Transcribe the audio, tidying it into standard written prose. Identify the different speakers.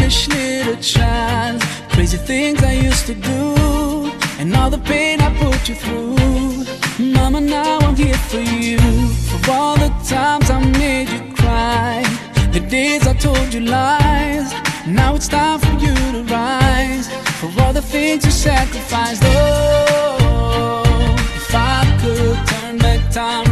Speaker 1: foolish little child. Crazy things I used to do, and all the pain I put you through. Mama, now I'm here for you. For all the times I made you cry, the days I told you lies. Now it's time for you to rise. For all the things you sacrificed. Oh, if I could turn back time